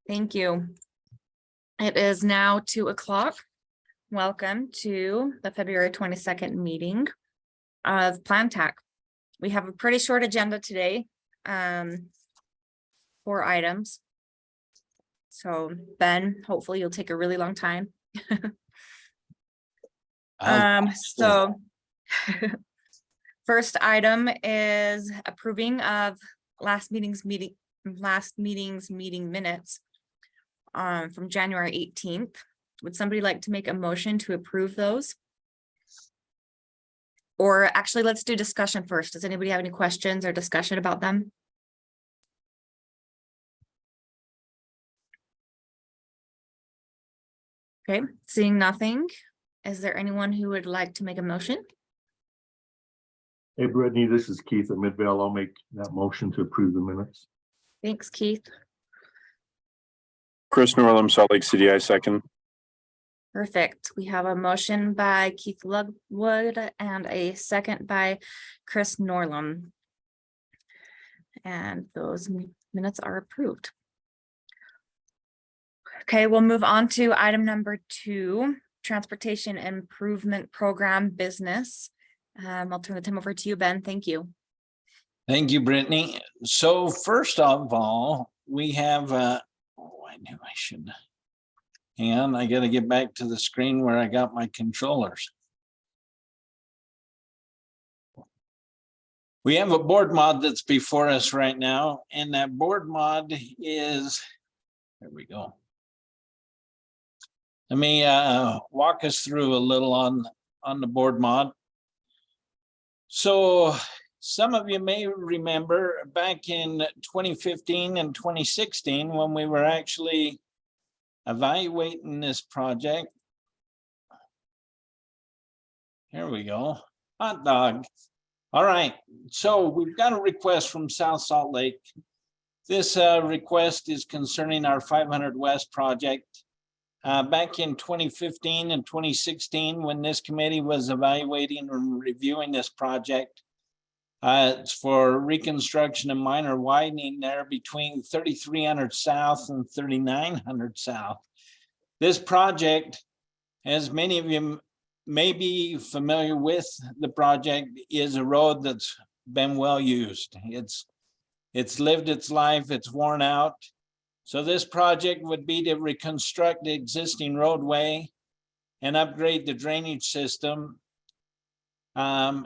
Thank you. It is now 2 o'clock. Welcome to the February 22nd meeting of Plan TAC. We have a pretty short agenda today, 4 items. So Ben, hopefully you'll take a really long time. So first item is approving of last meeting's meeting minutes from January 18th. Would somebody like to make a motion to approve those? Or actually, let's do discussion first. Does anybody have any questions or discussion about them? Okay, seeing nothing. Is there anyone who would like to make a motion? Hey, Brittany, this is Keith at Midvale. I'll make that motion to approve the minutes. Thanks, Keith. Chris Norlam, Salt Lake City, I second. Perfect. We have a motion by Keith Lugwood and a second by Chris Norlam. And those minutes are approved. Okay, we'll move on to item number 2, Transportation Improvement Program Business. I'll turn the time over to you, Ben. Thank you. Thank you, Brittany. So first of all, we have, I knew I should. Hang on, I got to get back to the screen where I got my controllers. We have a board mod that's before us right now, and that board mod is, there we go. Let me walk us through a little on the board mod. So some of you may remember back in 2015 and 2016 when we were actually evaluating this project. Here we go. Hot dog. All right. So we've got a request from South Salt Lake. This request is concerning our 500 West project. Back in 2015 and 2016, when this committee was evaluating and reviewing this project, it's for reconstruction and minor widening there between 3300 South and 3900 South. This project, as many of you may be familiar with, the project is a road that's been well used. It's lived its life, it's worn out. So this project would be to reconstruct the existing roadway and upgrade the drainage system,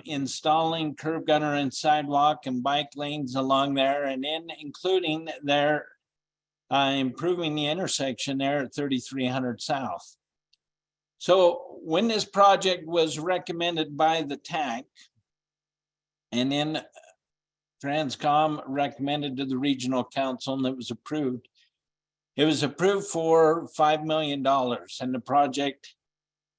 installing curb gutter and sidewalk and bike lanes along there, and then including their improving the intersection there at 3300 South. So when this project was recommended by the TAC, and then TransCom recommended to the regional council, and it was approved. It was approved for $5 million, and the project,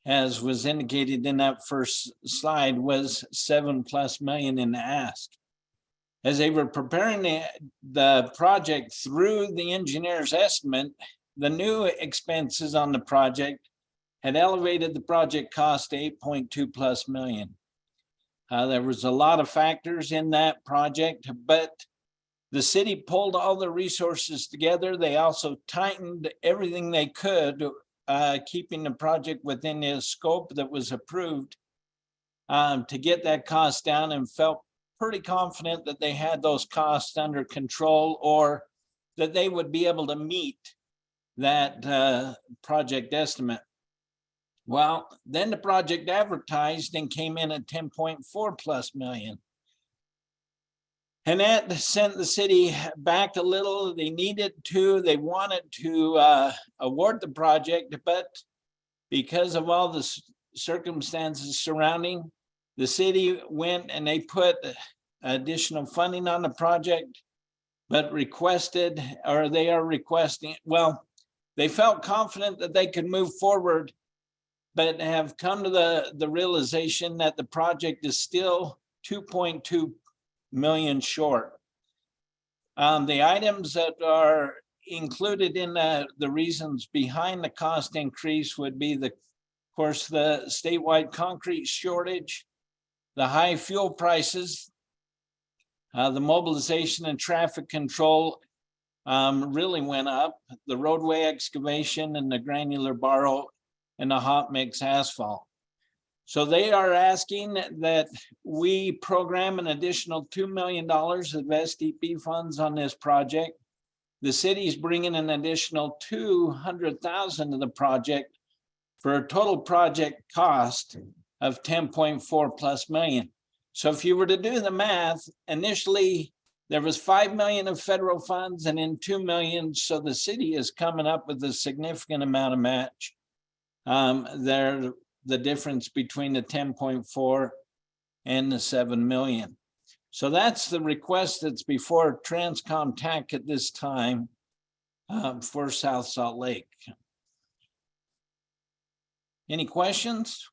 as was indicated in that first slide, was $7+ million in the ask. As they were preparing the project through the engineer's estimate, the new expenses on the project had elevated the project cost to $8.2+ million. There was a lot of factors in that project, but the city pulled all the resources together. They also tightened everything they could, keeping the project within the scope that was approved to get that cost down, and felt pretty confident that they had those costs under control, or that they would be able to meet that project estimate. Well, then the project advertised and came in at $10.4+ million. And that sent the city back a little. They wanted to award the project, but because of all the circumstances surrounding, the city went and they put additional funding on the project, but they are requesting, well, they felt confident that they could move forward, but have come to the realization that the project is still $2.2 million short. The items that are included in the reasons behind the cost increase would be, of course, the statewide concrete shortage, the high fuel prices, the mobilization and traffic control really went up. The roadway excavation and the granular borrow and the hot mix asphalt. So they are asking that we program an additional $2 million of SDP funds on this project. The city's bringing an additional 200,000 to the project for a total project cost of 10.4+ million. So if you were to do the math, initially there was 5 million of federal funds and then 2 million. So the city is coming up with a significant amount of match. The difference between the 10.4 and the 7 million. So that's the request that's before TransCom TAC at this time for South Salt Lake. Any questions?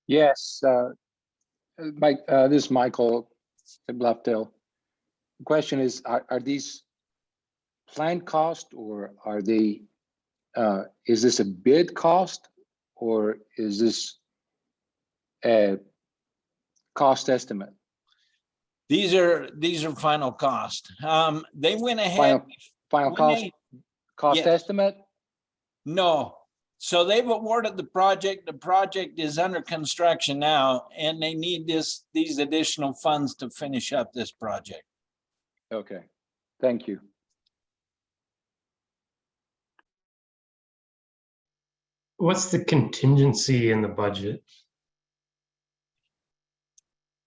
Yes, Mike, this is Michael at Bluffdale. The question is, are these planned cost or are they, is this a bid cost or is this a cost estimate? These are final cost. They went ahead. Final cost yes. estimate? No. So they've awarded the project. The project is under construction now, and they need these additional funds to finish up this project. Okay, thank you. What's the contingency in the budget?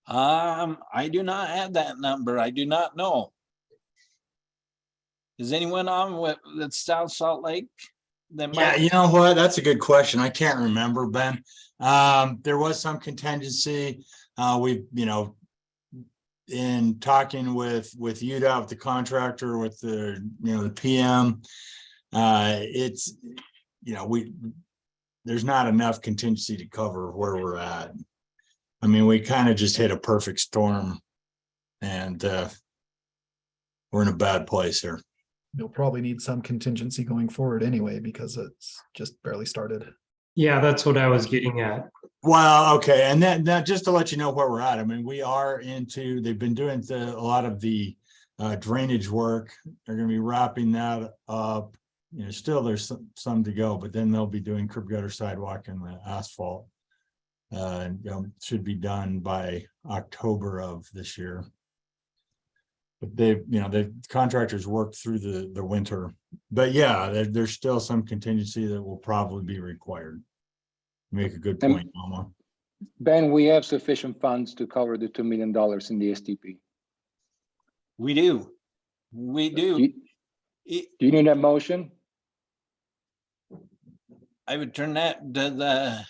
I do not have that number. I do not know. Is anyone on with South Salt Lake? Yeah, you know what? That's a good question. I can't remember, Ben. There was some contingency. We, in talking with UDOT, with the contractor, with the, the PM, it's, there's not enough contingency to cover where we're at. I mean, we kind of just hit a perfect storm and we're in a bad place here. You'll probably need some contingency going forward anyway, because it's just barely started. Yeah, that's what I was getting at. Well, okay. And that just to let you know where we're at. I mean, we are they've been doing a lot of the drainage work. They're going to be wrapping that up. Still there's some to go, but then they'll be doing curb gutter sidewalk and the asphalt. Should be done by October of this year. But the contractors worked through the winter, but yeah, there's still some contingency that will probably be required. Make a good point, Mama. Ben, we have sufficient funds to cover the $2 million in the STP. We do. We do. Do you need a motion? I would turn that to the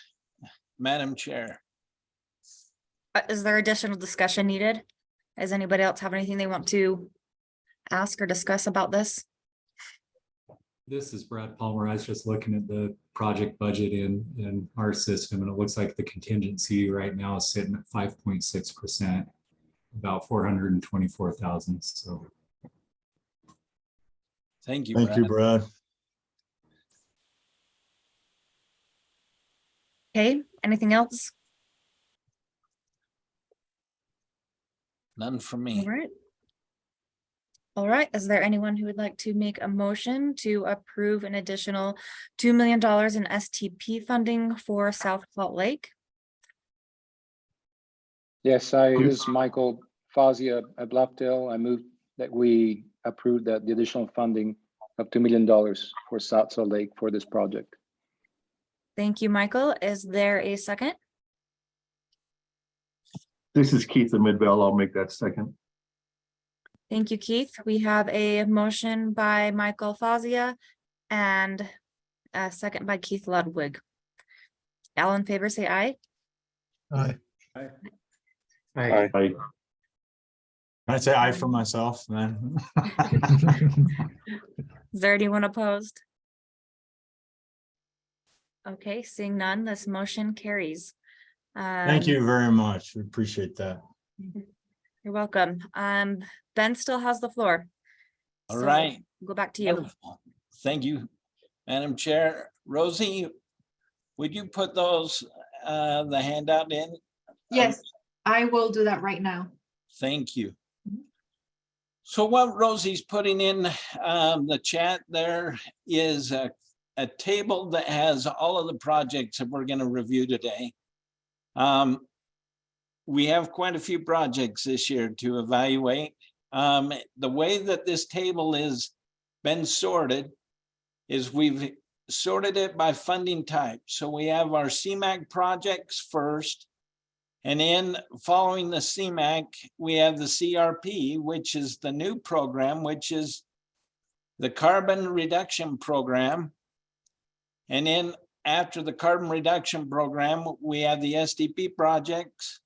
Madam Chair. Is there additional discussion needed? Does anybody else have anything they want to ask or discuss about this? This is Brad Palmer. I was just looking at the project budget in our system, and it looks like the contingency right now is sitting at 5.6%, about 424,000. So Thank you. Thank you, Brad. Okay, anything else? None from me. All right. All right, is there anyone who would like to make a motion to approve an additional $2 million in STP funding for South Salt Lake? Yes, this is Michael Fazia at Bluffdale. I move that we approve the additional funding of $2 million for South Salt Lake for this project. Thank you, Michael. Is there a second? This is Keith at Midvale. I'll make that second. Thank you, Keith. We have a motion by Michael Fazia and a second by Keith Ludwig. All in favor, say aye. Aye. Aye. I'd say aye for myself, man. Is there anyone opposed? Okay, seeing none, this motion carries. Thank you very much. We appreciate that. You're welcome. Ben still has the floor. All So right. go back to you. Wonderful. Thank you, Madam Chair. Rosie, would you put those, the handout in? Yes, I will do that right now. Thank you. So what Rosie's putting in the chat there is a table that has all of the projects that we're going to review today. We have quite a few projects this year to evaluate. The way that this table is been sorted is we've sorted it by funding type. So we have our CMAQ projects first. And then following the CMAQ, we have the CRP, which is the new program, which is the carbon reduction program. And then after the carbon reduction program, we have the SDP projects.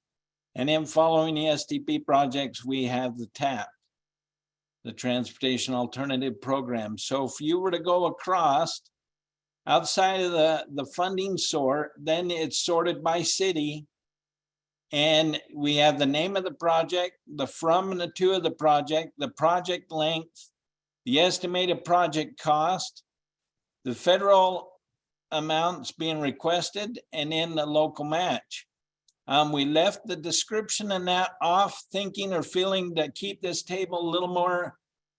And then following the SDP projects, we have the TAC, the Transportation Alternative Program. So if you were to go across outside of the funding sort, then it's sorted by city. And we have the name of the project, the from and the to of the project length, the estimated project cost, the federal amounts being requested, and then the local match. We left the description and that off, thinking or feeling to keep this table a little more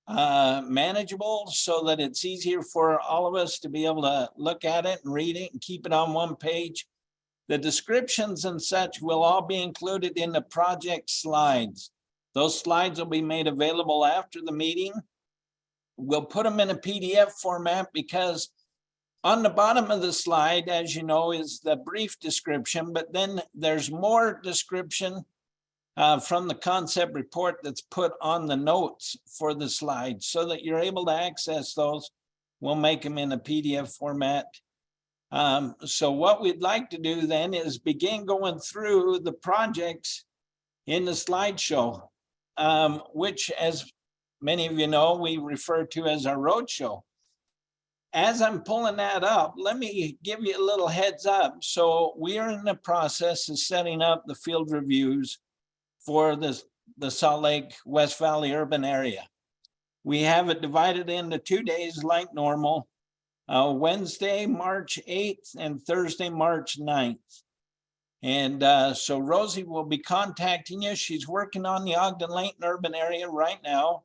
manageable so that it's easier for all of us to be able to look at it and read it and keep it on one page. The descriptions and such will all be included in the project slides. Those slides will be made available after the meeting. We'll put them in a PDF format because on the bottom of the slide, as you know, is the brief description, but then there's more description from the concept report that's put on the notes for the slides so that you're able to access those. We'll make them in a PDF format. So what we'd like to do then is begin going through the projects in the slideshow, which, as many of you know, we refer to as our roadshow. As I'm pulling that up, let me give you a little heads up. So we are in the process of setting up the field reviews for the Salt Lake West Valley urban area. We have it divided into 2 days like normal. Wednesday, March 8th and Thursday, March 9th. And so Rosie will be contacting you. She's working on the Ogden-Layton urban area right now.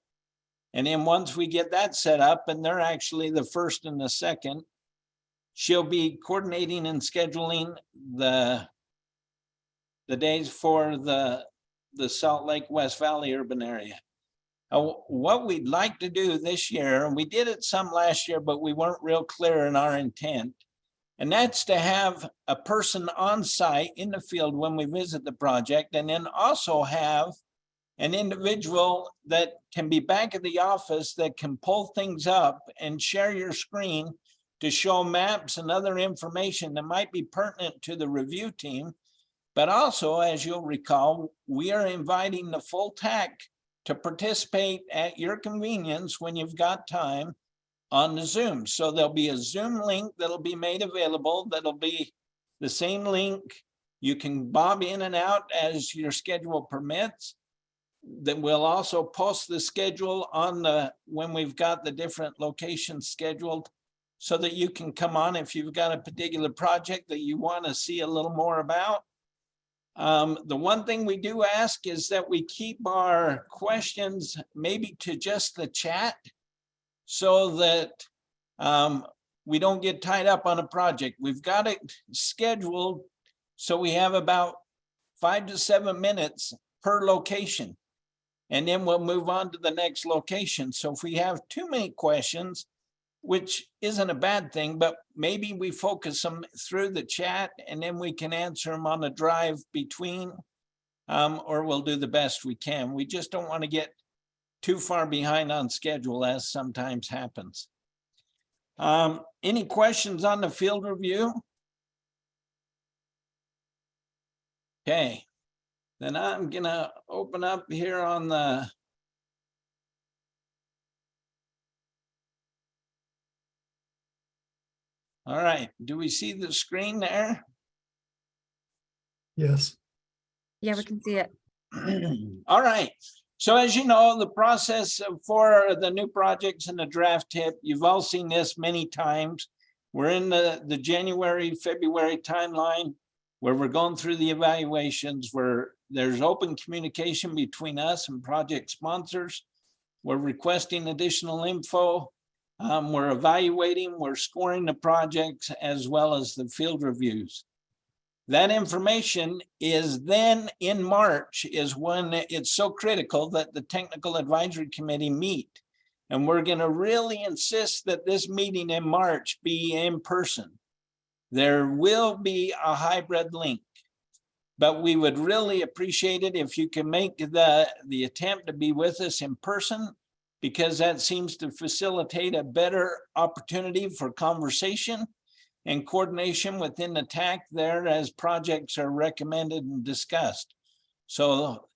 And then once we get that set up, and they're actually the first and the second, she'll be coordinating and scheduling the days for the Salt Lake West Valley urban area. What we'd like to do this year, and we did it some last year, but we weren't real clear in our intent, and that's to have a person on site in the field when we visit the project, and then also have an individual that can be back at the office that can pull things up and share your screen to show maps and other information that might be pertinent to the review team. But also, as you'll recall, we are inviting the full TAC to participate at your convenience when you've got time on the Zoom. So there'll be a Zoom link that'll be made available. That'll be the same link. You can bob in and out as your schedule permits. Then we'll also post the schedule on when we've got the different locations scheduled so that you can come on if you've got a particular project that you want to see a little more about. The one thing we do ask is that we keep our questions maybe to just the chat so that we don't get tied up on a project. We've got it scheduled so we have about 5 to 7 minutes per location, and then we'll move on to the next location. So if we have too many questions, which isn't a bad thing, but maybe we focus them through the chat and then we can answer them on the drive between, or we'll do the best we can. We just don't want to get too far behind on schedule, as sometimes happens. Any questions on the field review? Okay, then I'm gonna open up here on the all right, do we see the screen there? Yes. Yeah, we can see it. All right. So as you know, the process for the new projects and the draft tip, you've all seen this many times. We're in the January, February timeline where we're going through the evaluations, where there's open communication between us and project sponsors. We're requesting additional info. We're evaluating, we're scoring the projects as well as the field reviews. That information is then in March is when it's so critical that the Technical Advisory Committee meet. And we're going to really insist that this meeting in March be in person. There will be a hybrid link, but we would really appreciate it if you can make the attempt to be with us in person, because that seems to facilitate a better opportunity for conversation and coordination within the TAC there as projects are recommended and discussed. So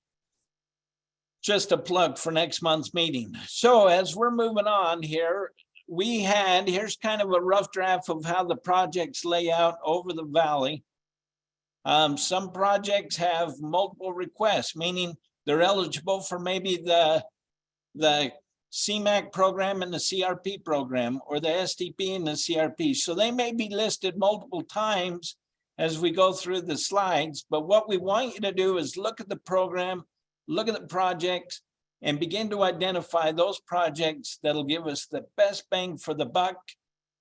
just a plug for next month's meeting. So as we're moving on here, here's kind of a rough draft of how the projects lay out over the valley. Some projects have multiple requests, meaning they're eligible for maybe the CMAQ program and the CRP program, or the STP and the CRP. So they may be listed multiple times as we go through the slides, but what we want you to do is look at the program, look at the projects, and begin to identify those projects that'll give us the best bang for the buck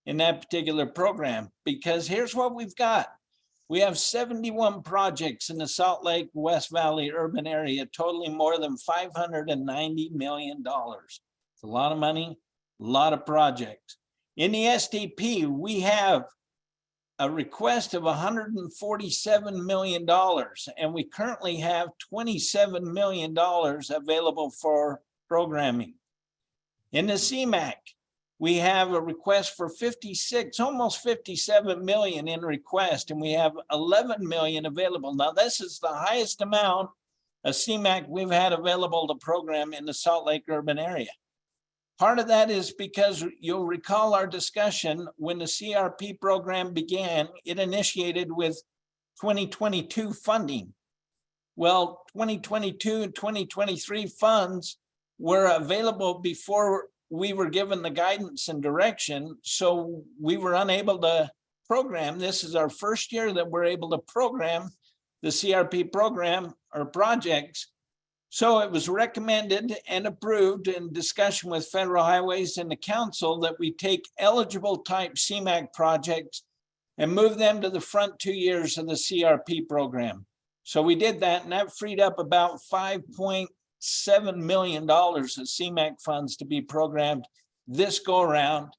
in that particular program. Because here's what we've got. We have 71 projects in the Salt Lake West Valley urban area, totaling more than $590 million. It's a lot of money, a lot of projects. In the STP, we have a request of $147 million, and we currently have $27 million available for programming. In the CMAQ, we have a request for 56, almost 57 million in request, and we have 11 million available. Now, this is the highest amount of CMAQ we've had available to program in the Salt Lake urban area. Part of that is because you'll recall our discussion when the CRP program began, it initiated with 2022 funding. Well, 2022 and 2023 funds were available before we were given the guidance and direction, so we were unable to program. This is our first year that we're able to program the CRP program or projects. So it was recommended and approved in discussion with Federal Highways and the council that we take eligible type CMAQ projects and move them to the front 2 years of the CRP program. So we did that, and that freed up about $5.7 million of CMAQ funds to be programmed this go around.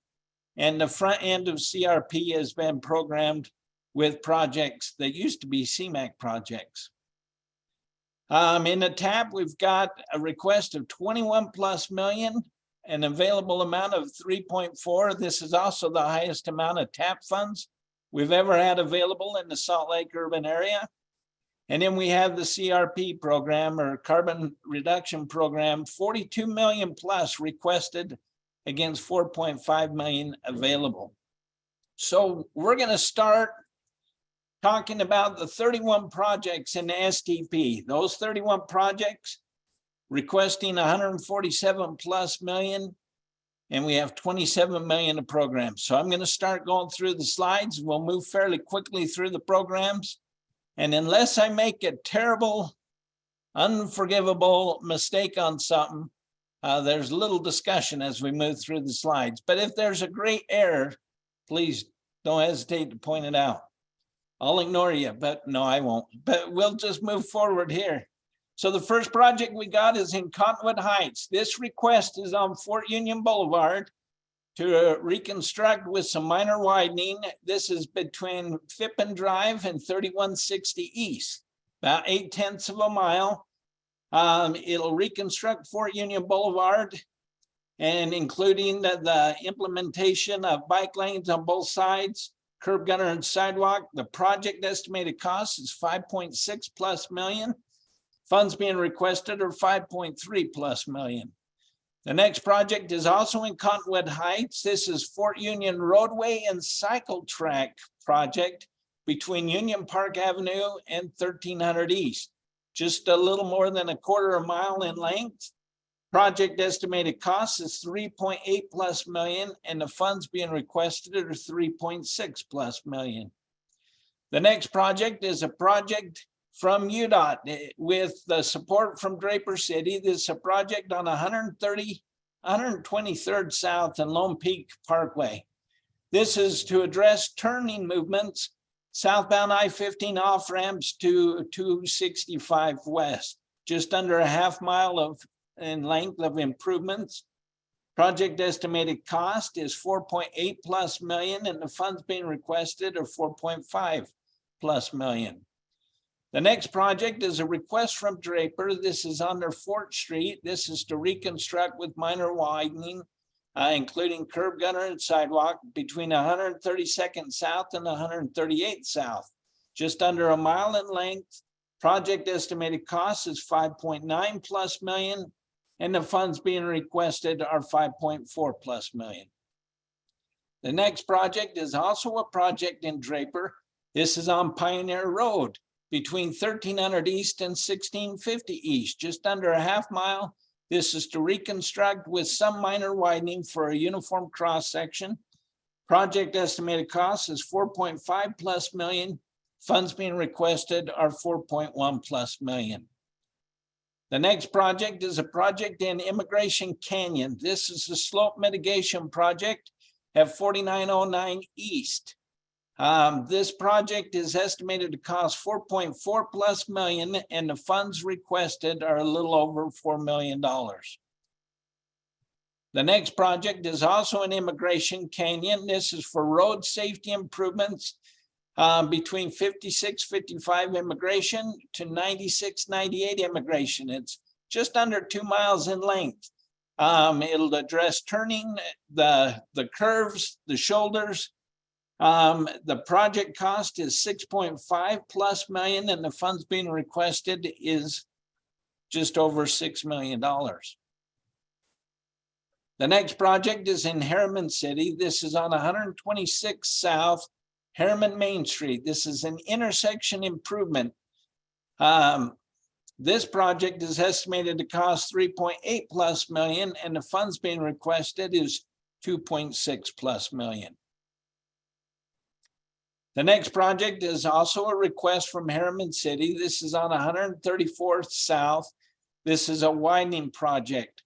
And the front end of CRP has been programmed with projects that used to be CMAQ projects. In the TAP, we've got a request of 21 plus million, an available amount of 3.4. This is also the highest amount of TAP funds we've ever had available in the Salt Lake urban area. And then we have the CRP program, or carbon reduction program, 42 million plus requested against 4.5 million available. So we're going to start talking about the 31 projects in the STP. Those 31 projects requesting 147 plus million, and we have 27 million of programs. So I'm going to start going through the slides. We'll move fairly quickly through the programs. And unless I make a terrible, unforgivable mistake on something, there's little discussion as we move through the slides. But if there's a great error, please don't hesitate to point it out. I'll ignore you, but no, I won't. But we'll just move forward here. So the first project we got is in Cottonwood Heights. This request is on Fort Union Boulevard to reconstruct with some minor widening. This is between Phippen Drive and 3160 East, about 0.8 of a mile. It'll reconstruct Fort Union Boulevard, and including the implementation of bike lanes on both sides, curb gutter and sidewalk. The project estimated cost is 5.6 plus million. Funds being requested are 5.3 plus million. The next project is also in Cottonwood Heights. This is Fort Union Roadway and Cycle Track project between Union Park Avenue and 1300 East. Just a little more than a quarter of a mile in length. Project estimated cost is 3.8 plus million, and the funds being requested are 3.6 plus million. The next project is a project from UDOT with the support from Draper City. This is a project on 130 123rd South and Lone Peak Parkway. This is to address turning movements southbound I-15 off ramps to 265 West, just under a half mile in length of improvements. Project estimated cost is 4.8 plus million, and the funds being requested are 4.5 plus million. The next project is a request from Draper. This is under Fort Street. This is to reconstruct with minor widening, including curb gutter and sidewalk between 132nd South and 138th South, just under a mile in length. Project estimated cost is 5.9 plus million, and the funds being requested are 5.4 plus million. The next project is also a project in Draper. This is on Pioneer Road between 1300 East and 1650 East, just under a half mile. This is to reconstruct with some minor widening for a uniform cross section. Project estimated cost is 4.5 plus million. Funds being requested are 4.1 plus million. The next project is a project in Immigration Canyon. This is a slope mitigation project at 4909 East. This project is estimated to cost 4.4 plus million, and the funds requested are a little over $4 million. The next project is also in Immigration Canyon. This is for road safety improvements between 56-55 Immigration to 96-98 Immigration. It's just under 2 miles in length. It'll address turning, the curves, the shoulders. The project cost is 6.5 plus million, and the funds being requested is just over $6 million. The next project is in Harriman City. This is on 126 South Harriman Main Street. This is an intersection improvement. This project is estimated to cost 3.8 plus million, and the funds being requested is 2.6 plus million. The next project is also a request from Harriman City. This is on 134th South. This is a widening project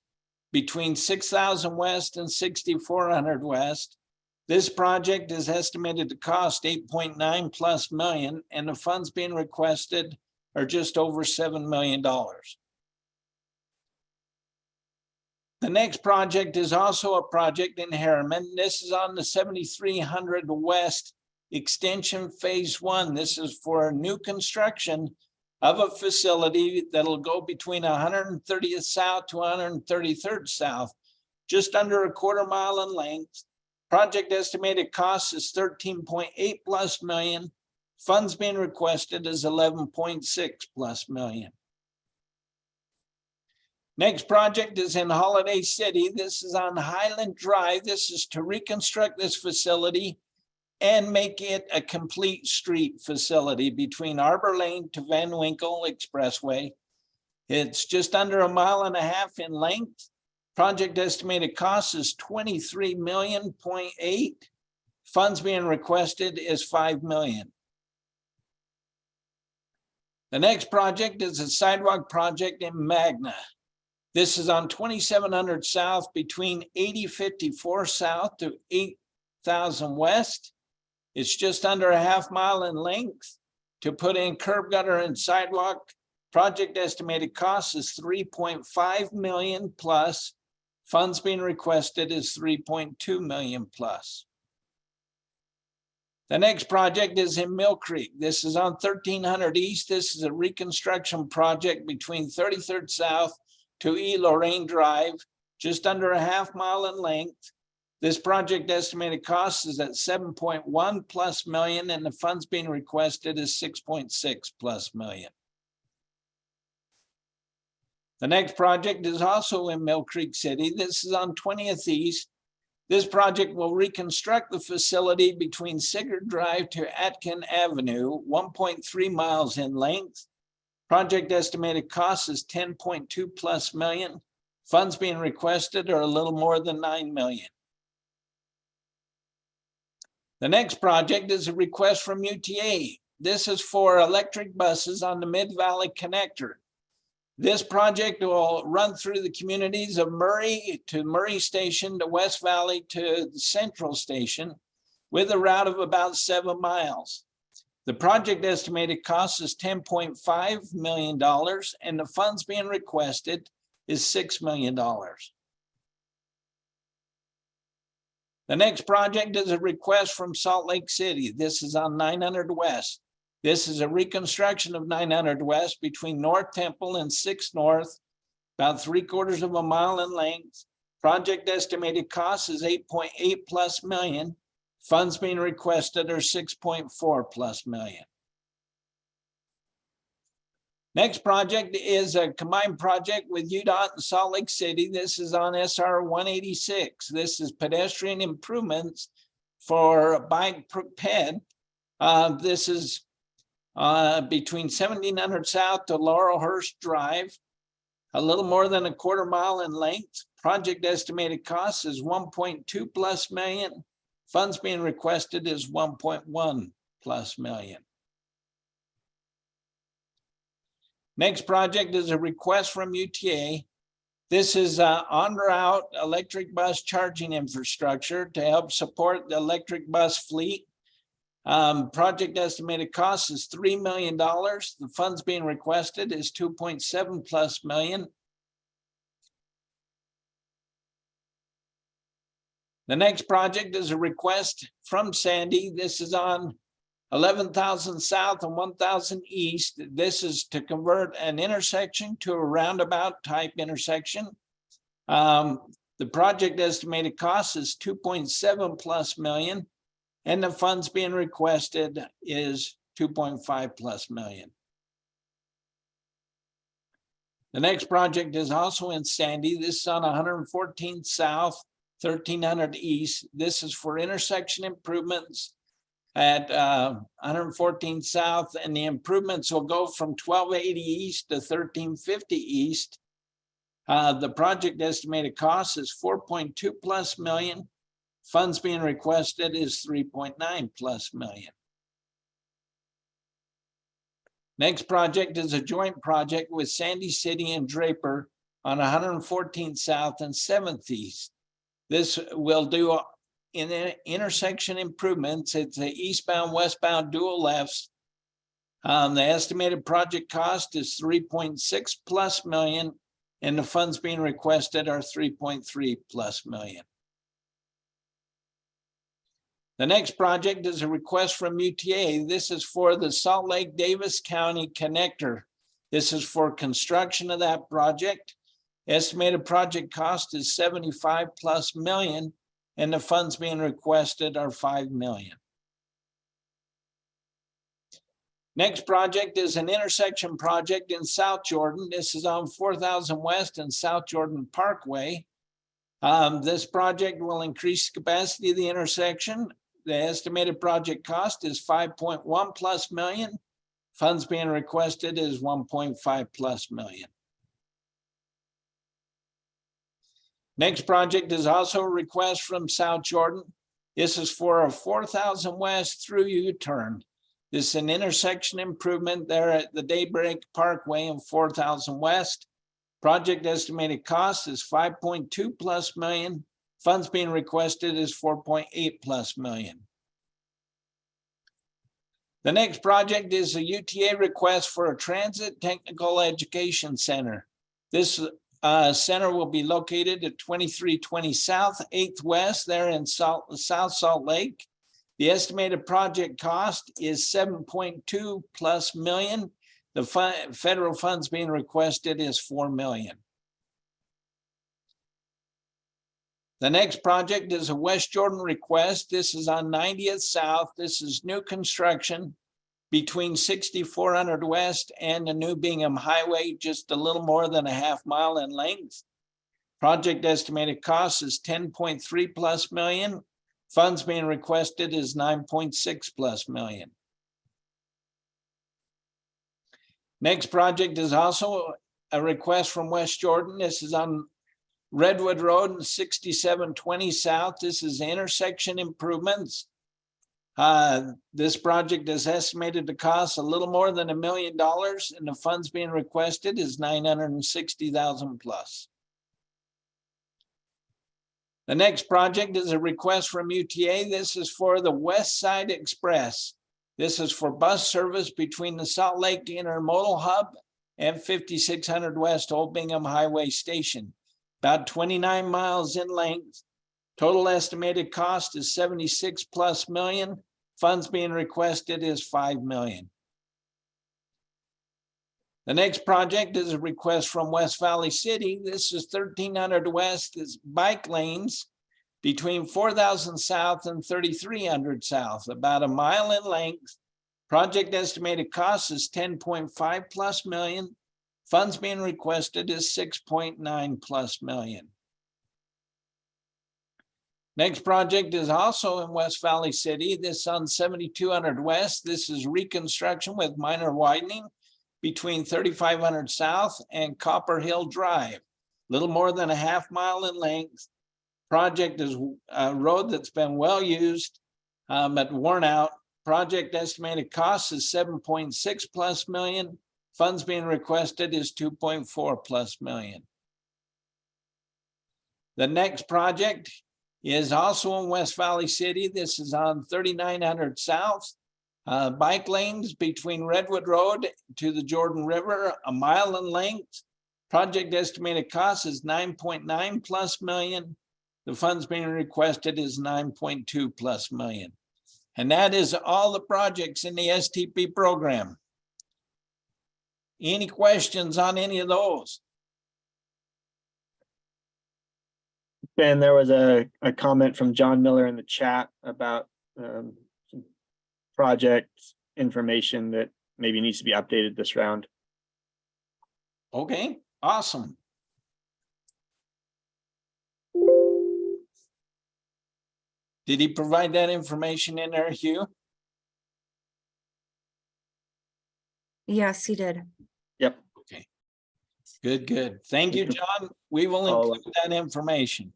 between 6,000 West and 6,400 West. This project is estimated to cost 8.9 plus million, and the funds being requested are just over $7 million. The next project is also a project in Harriman. This is on the 7,300 West Extension Phase 1. This is for a new construction of a facility that'll go between 130th South to 133rd South, just under a quarter mile in length. Project estimated cost is 13.8 plus million. Funds being requested is 11.6 plus million. Next project is in Holiday City. This is on Highland Drive. This is to reconstruct this facility and make it a complete street facility between Arbor Lane to Van Winkle Expressway. It's just under 1.5 miles in length. Project estimated cost is 23.8 million. Funds being requested is 5 million. The next project is a sidewalk project in Magna. This is on 2700 South between 8054 South to 8000 West. It's just under 1/2 mile in length. To put in curb gutter and sidewalk, project estimated cost is 3.5 million plus. Funds being requested is 3.2 million plus. The next project is in Mill Creek. This is on 1300 East. This is a reconstruction project between 33rd South to E. Lorraine Drive, just under 1/2 mile in length. This project estimated cost is at 7.1 plus million, and the funds being requested is 6.6 plus million. The next project is also in Mill Creek City. This is on 20th East. This project will reconstruct the facility between Sigurd Drive to Atkin Avenue, 1.3 miles in length. Project estimated cost is 10.2 plus million. Funds being requested are a little more than 9 million. The next project is a request from UTA. This is for electric buses on the Mid-Valley Connector. This project will run through the communities of Murray to Murray Station to West Valley to the Central Station with a route of about 7 miles. The project estimated cost is $10.5 million and the funds being requested is $6 million. The next project is a request from Salt Lake City. This is on 900 West. This is a reconstruction of 900 West between North Temple and 6 North, about 3/4 of a mile in length. Project estimated cost is 8.8+ million. Funds being requested are 6.4+ million. Next project is a combined project with UDOT and Salt Lake City. This is on SR 186. This is pedestrian improvements for bike ped. This is between 1700 South to Laurelhurst Drive, a little more than 1/4 mile in length. Project estimated cost is 1.2+ million. Funds being requested is 1.1+ million. Next project is a request from UTA. This is en route electric bus charging infrastructure to help support the electric bus fleet. Project estimated cost is $3 million. The funds being requested is 2.7+ million. The next project is a request from Sandy. This is on 11,000 South and 1,000 East. This is to convert an intersection to a roundabout type intersection. The project estimated cost is 2.7+ million. And the funds being requested is 2.5+ million. The next project is also in Sandy. This is on 114 South, 1300 East. This is for intersection improvements at 114 South, and the improvements will go from 1280 East to 1350 East. The project estimated cost is 4.2+ million. Funds being requested is 3.9+ million. Next project is a joint project with Sandy City and Draper on 114th South and 7th East. This will do in intersection improvements. It's a eastbound, westbound dual lefts. The estimated project cost is 3.6+ million, and the funds being requested are 3.3+ million. The next project is a request from UTA. This is for the Salt Lake Davis County connector. This is for construction of that project. Estimated project cost is 75+ million, and the funds being requested are 5 million. Next project is an intersection project in South Jordan. This is on 4,000 West and South Jordan Parkway. This project will increase the capacity of the intersection. The estimated project cost is 5.1+ million. Funds being requested is 1.5+ million. Next project is also a request from South Jordan. This is for a 4,000 West through U-turn. This is an intersection improvement there at the Daybreak Parkway in 4,000 West. Project estimated cost is 5.2+ million. Funds being requested is 4.8+ million. The next project is a UTA request for a transit technical education center. This center will be located at 2320 South, 8th West, there in South Salt Lake. The estimated project cost is 7.2+ million. The federal funds being requested is 4 million. The next project is a West Jordan request. This is on 90th South. This is new construction between 6400 West and the New Bingham Highway, just a little more than a half mile in length. Project estimated cost is 10.3+ million. Funds being requested is 9.6+ million. Next project is also a request from West Jordan. This is on Redwood Road and 6720 South. This is intersection improvements. This project is estimated to cost a little more than $1 million, and the funds being requested is $960,000 plus. The next project is a request from UTA. This is for the West Side Express. This is for bus service between the Salt Lake Intermodal Hub and 5600 West Old Bingham Highway Station, about 29 miles in length. Total estimated cost is 76 plus million. Funds being requested is $5 million. The next project is a request from West Valley City. This is 1300 West, is bike lanes between 4000 South and 3300 South, about a mile in length. Project estimated cost is 10.5 plus million. Funds being requested is 6.9 plus million. Next project is also in West Valley City. This on 7200 West. This is reconstruction with minor widening between 3500 South and Copper Hill Drive, little more than a half mile in length. Project is a road that's been well used, but worn out. Project estimated cost is 7.6 plus million. Funds being requested is 2.4 plus million. The next project is also in West Valley City. This is on 3900 South. Bike lanes between Redwood Road to the Jordan River, a mile in length. Project estimated cost is 9.9 plus million. The funds being requested is 9.2 plus million. And that is all the projects in the STP program. Any questions on any of those? Ben, there was a comment from John Miller in the chat about some project information that maybe needs to be updated this round. Okay, awesome. Did he provide that information in there, Hugh? Yes, he did. Yep. Okay. Good, good. Thank you, John. We will include that information.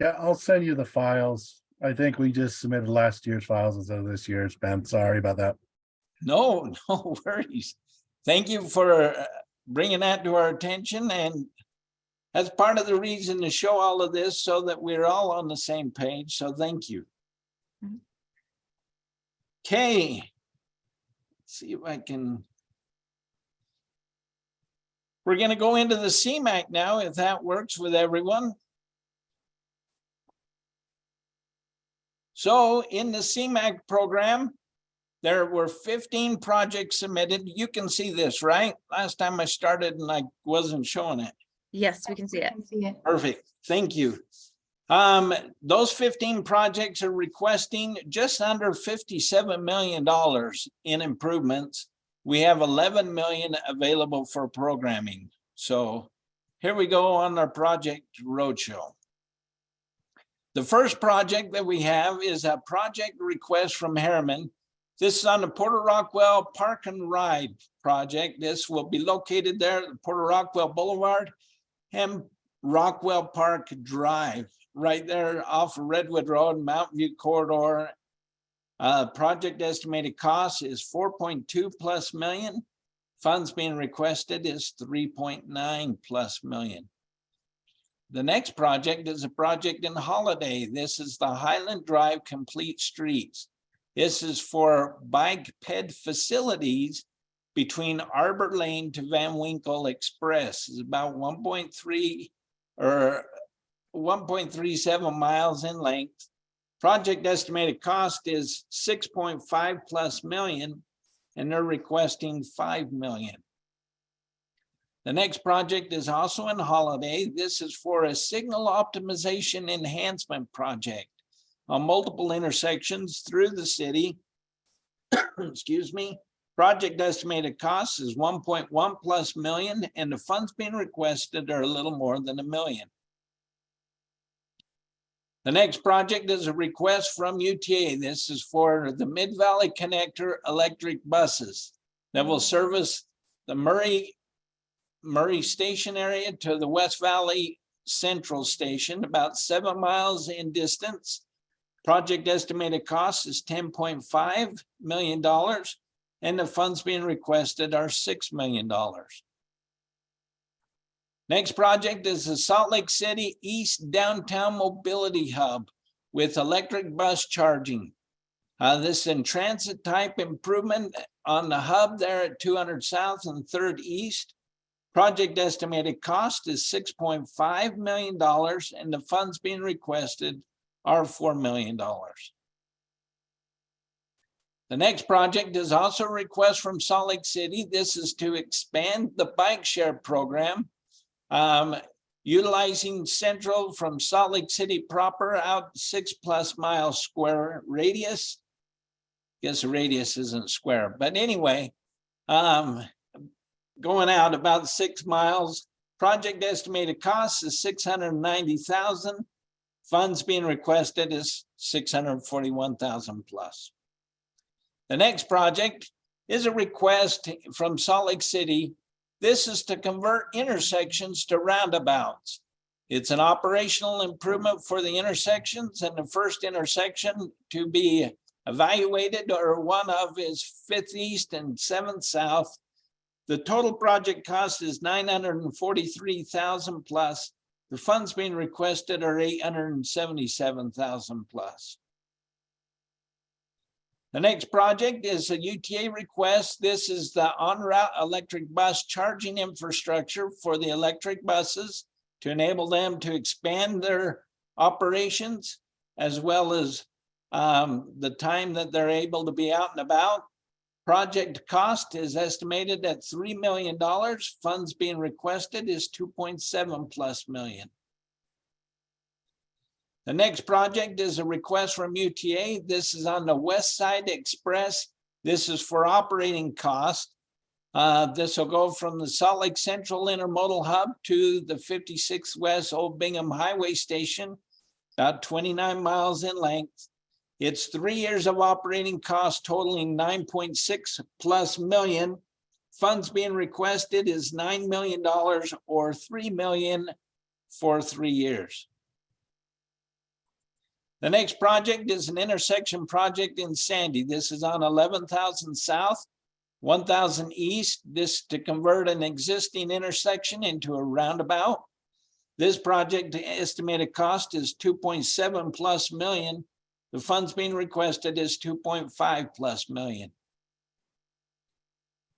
Yeah, I'll send you the files. I think we just submitted last year's files instead of this year's, Ben. Sorry about that. No, no worries. Thank you for bringing that to our attention, and that's part of the reason to show all of this so that we're all on the same page. So thank you. Okay. Let's see if I can. We're going to go into the CMAQ now, if that works with everyone. So in the CMAQ program, there were 15 projects submitted. You can see this, right? Last time I started and I wasn't showing it. Yes, we can see it. Perfect. Thank you. Those 15 projects are requesting just under $57 million in improvements. We have 11 million available for programming. So here we go on our project roadshow. The first project that we have is a project request from Harriman. This is on the Porter Rockwell Park and Ride project. This will be located there at the Porter Rockwell Boulevard and Rockwell Park Drive, right there off of Redwood Road, Mountain View Corridor. Project estimated cost is 4.2 plus million. Funds being requested is 3.9 plus million. The next project is a project in Holiday. This is the Highland Drive Complete Streets. This is for bike ped facilities between Arbor Lane to Van Winkle Express. It's about 1.3 or 1.37 miles in length. Project estimated cost is 6.5 plus million, and they're requesting 5 million. The next project is also in Holiday. This is for a signal optimization enhancement project on multiple intersections through the city. Excuse me. Project estimated cost is 1.1 plus million, and the funds being requested are a little more than $1 million. The next project is a request from UTA. This is for the Mid-Valley Connector electric buses that will service the Murray Station area to the West Valley Central Station, about 7 miles in distance. Project estimated cost is $10.5 million, and the funds being requested are $6 million. Next project is the Salt Lake City East Downtown Mobility Hub with electric bus charging. This is in transit type improvement on the hub there at 200 South and 3rd East. Project estimated cost is $6.5 million, and the funds being requested are $4 million. The next project is also a request from Salt Lake City. This is to expand the bike share program, utilizing Central from Salt Lake City proper out 6+ mile square radius. Guess the radius isn't square, but anyway, going out about 6 miles. Project estimated cost is $690,000. Funds being requested is $641,000 plus. The next project is a request from Salt Lake City. This is to convert intersections to roundabouts. It's an operational improvement for the intersections, and the first intersection to be evaluated or one of is 5th East and 7th South. The total project cost is $943,000 plus. The funds being requested are $877,000 plus. The next project is a UTA request. This is the on-route electric bus charging infrastructure for the electric buses to enable them to expand their operations, as well as the time that they're able to be out and about. Project cost is estimated at $3 million. Funds being requested is 2.7+ million. The next project is a request from UTA. This is on the West Side Express. This is for operating cost. This will go from the Salt Lake Central Intermodal Hub to the 56 West Old Bingham Highway Station, about 29 miles in length. It's 3 years of operating costs totaling 9.6+ million. Funds being requested is $9 million or $3 million for 3 years. The next project is an intersection project in Sandy. This is on 11,000 South, 1,000 East. This to convert an existing intersection into a roundabout. This project estimated cost is 2.7+ million. The funds being requested is 2.5+ million.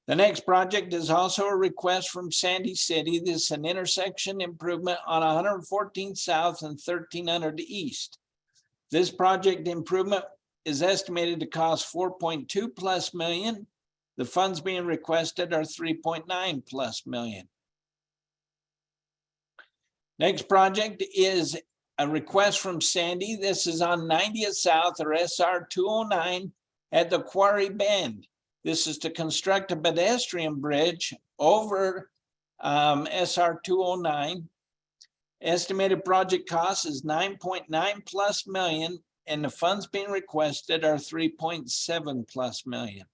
The next project is also a request from Sandy City. This is an intersection improvement on 114 South and 1300 East. This project improvement is estimated to cost 4.2+ million. The funds being requested are 3.9+ million. Next project is a request from Sandy. This is on 90th South or SR 209 at the Quarry Bend. This is to construct a pedestrian bridge over SR 209. Estimated project cost is 9.9+ million, and the funds being requested are 3.7+ million.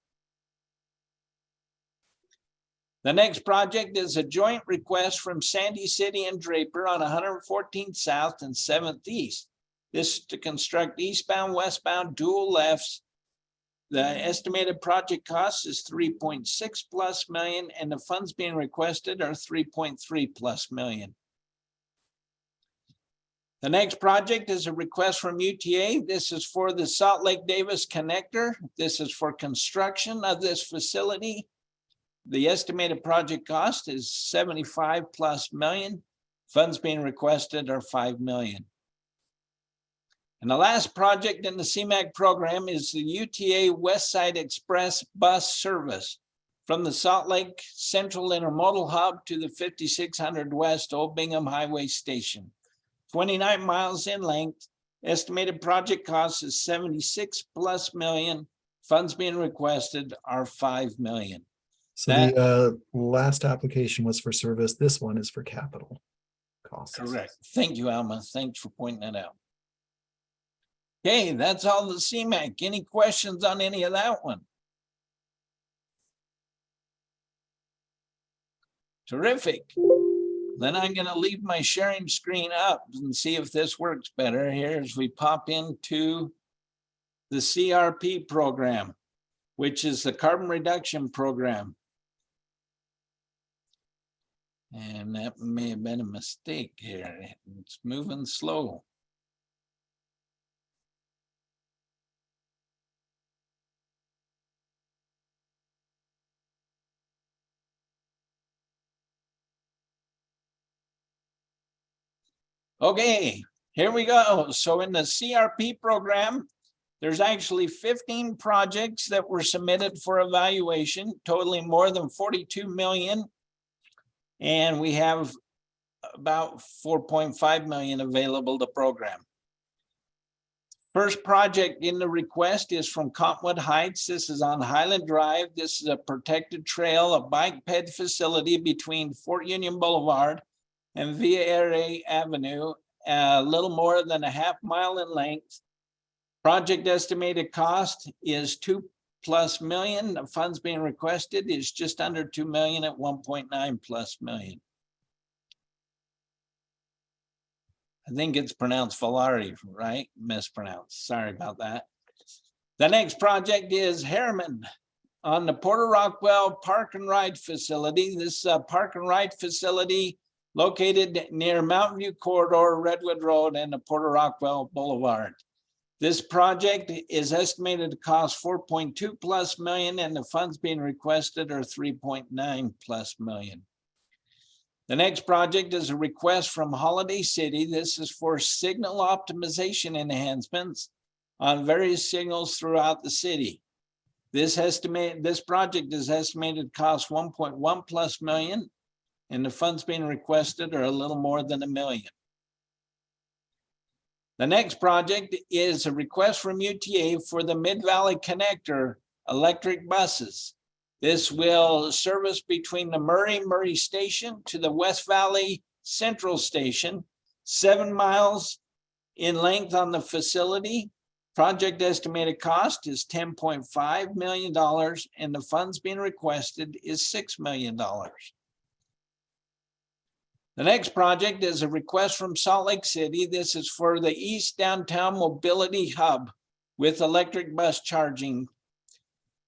The next project is a joint request from Sandy City and Draper on 114th South and 7th East. This is to construct eastbound, westbound dual lefts. The estimated project cost is 3.6+ million, and the funds being requested are 3.3+ million. The next project is a request from UTA. This is for the Salt Lake Davis connector. This is for construction of this facility. The estimated project cost is 75+ million. Funds being requested are 5 million. And the last project in the CMAQ program is the UTA West Side Express bus service from the Salt Lake Central Intermodal Hub to the 5600 West Old Bingham Highway Station. 29 miles in length. Estimated project cost is 76+ million. Funds being requested are 5 million. So the last application was for service. This one is for capital costs. Correct. Thank you, Alma. Thanks for pointing that out. Okay, that's all the CMAQ. Any questions on any of that one? Terrific. Then I'm going to leave my sharing screen up and see if this works better here as we pop into the CRP program, which is the carbon reduction program. And that may have been a mistake here. It's moving slow. Okay, here we go. So in the CRP program, there's actually 15 projects that were submitted for evaluation, totaling more than 42 million. And we have about 4.5 million available to program. First project in the request is from Cottonwood Heights. This is on Highland Drive. This is a protected trail, a bike ped facility between Fort Union Boulevard and Villa Avenue, a little more than a half mile in length. Project estimated cost is 2+ million. The funds being requested is just under 2 million at 1.9+ million. I think it's pronounced Valari, right? Mispronounced. Sorry about that. The next project is Harriman on the Porter Rockwell Park and Ride facility. This park and ride facility located near Mountain View Corridor, Redwood Road, and the Porter Rockwell Boulevard. This project is estimated to cost 4.2+ million, and the funds being requested are 3.9+ million. The next project is a request from Holiday City. This is for signal optimization enhancements on various signals throughout the city. This project is estimated to cost 1.1+ million, and the funds being requested are a little more than $1 million. The next project is a request from UTA for the Mid-Valley Connector electric buses. This will service between the Murray Station to the West Valley Central Station, 7 miles in length on the facility. Project estimated cost is $10.5 million, and the funds being requested is $6 million. The next project is a request from Salt Lake City. This is for the East Downtown Mobility Hub with electric bus charging.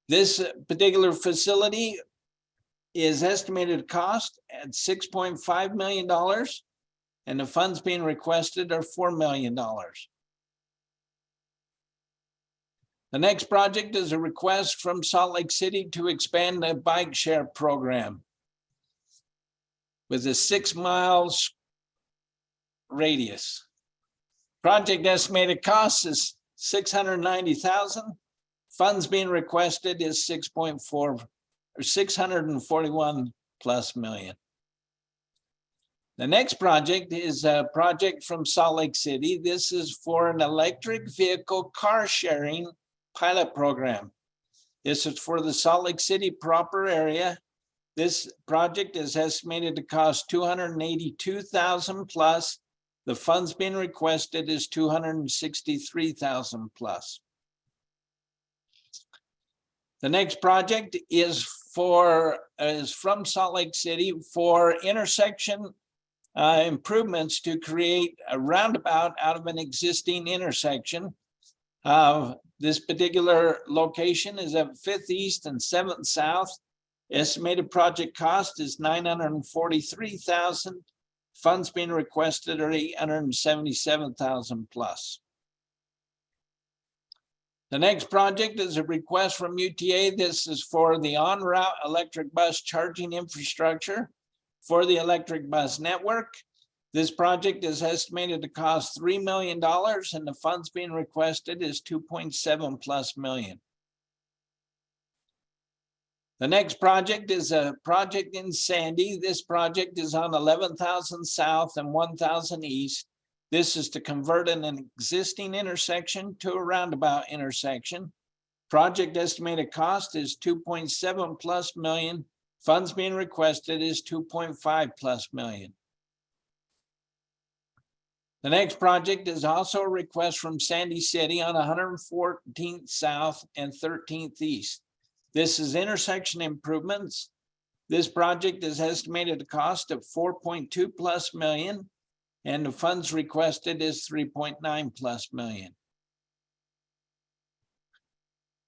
This particular facility is estimated cost at $6.5 million, and the funds being requested are $4 million. The next project is a request from Salt Lake City to expand the bike share program with a 6 miles radius. Project estimated cost is $690,000. Funds being requested is 6.4 or 641+ million. The next project is a project from Salt Lake City. This is for an electric vehicle car sharing pilot program. This is for the Salt Lake City proper area. This project is estimated to cost $282,000 plus. The funds being requested is $263,000 plus. The next project is from Salt Lake City for intersection improvements to create a roundabout out of an existing intersection. This particular location is at 5th East and 7th South. Estimated project cost is $943,000. Funds being requested are $877,000 plus. The next project is a request from UTA. This is for the on-route electric bus charging infrastructure for the electric bus network. This project is estimated to cost $3 million, and the funds being requested is 2.7+ million. The next project is a project in Sandy. This project is on 11,000 South and 1,000 East. This is to convert an existing intersection to a roundabout intersection. Project estimated cost is 2.7+ million. Funds being requested is 2.5+ million. The next project is also a request from Sandy City on 114th South and 13th East. This is intersection improvements. This project is estimated to cost of 4.2+ million, and the funds requested is 3.9+ million.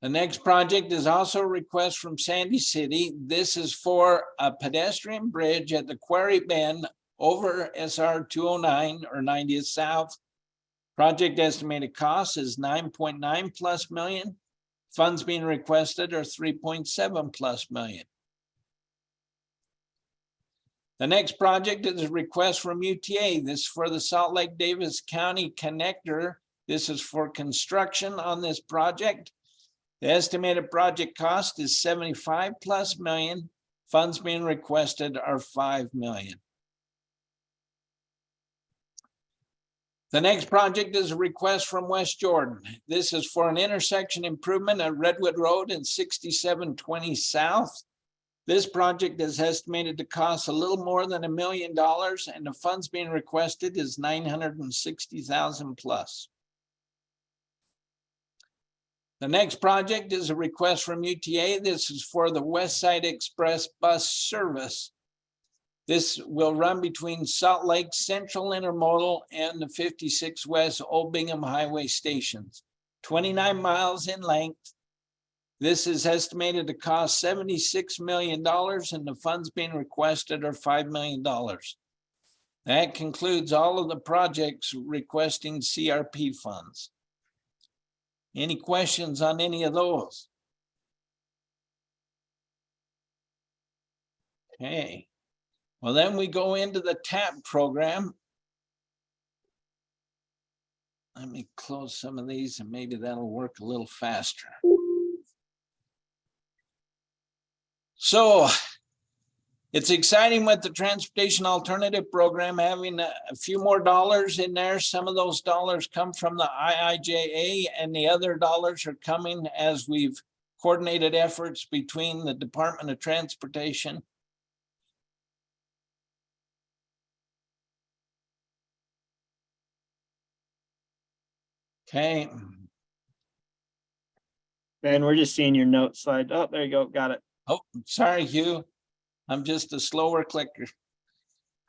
The next project is also a request from Sandy City. This is for a pedestrian bridge at the Quarry Bend over SR 209 or 90th South. Project estimated cost is 9.9 plus million. Funds being requested are 3.7 plus million. The next project is a request from UTA. This is for the Salt Lake Davis County Connector. This is for construction on this project. The estimated project cost is 75 plus million. Funds being requested are 5 million. The next project is a request from West Jordan. This is for an intersection improvement at Redwood Road and 6720 South. This project is estimated to cost a little more than $1 million, and the funds being requested is 960,000 plus. The next project is a request from UTA. This is for the West Side Express bus service. This will run between Salt Lake Central Intermodal and the 56 West Old Bingham Highway stations, 29 miles in length. This is estimated to cost $76 million, and the funds being requested are $5 million. That concludes all of the projects requesting CRP funds. Any questions on any of those? Okay. Well, then we go into the TAP program. Let me close some of these and maybe that'll work a little faster. So it's exciting with the Transportation Alternative Program having a few more dollars in there. Some of those dollars come from the IIJA and the other dollars are coming as we've coordinated efforts between the Department of Transportation. Okay. Ben, we're just seeing your note slide. Oh, there you go. Got it. Oh, sorry, Hugh. I'm just a slower clicker.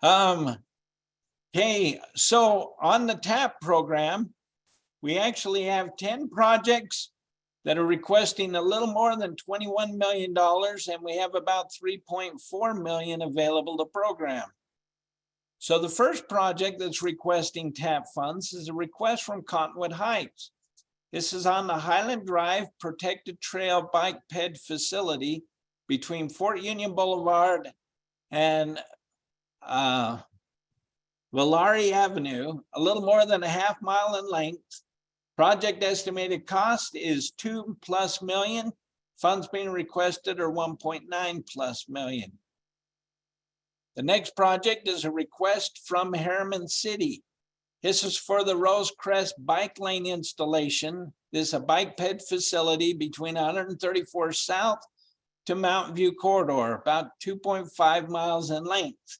Okay, so on the TAP program, we actually have 10 projects that are requesting a little more than $21 million, and we have about 3.4 million available to program. So the first project that's requesting TAP funds is a request from Cottonwood Heights. This is on the Highland Drive Protected Trail Bike Ped Facility between Fort Union Boulevard and Valari Avenue, a little more than a half mile in length. Project estimated cost is 2+ million. Funds being requested are 1.9+ million. The next project is a request from Harriman City. This is for the Rosecrest bike lane installation. This is a bike ped facility between 134 South to Mountain View Corridor, about 2.5 miles in length.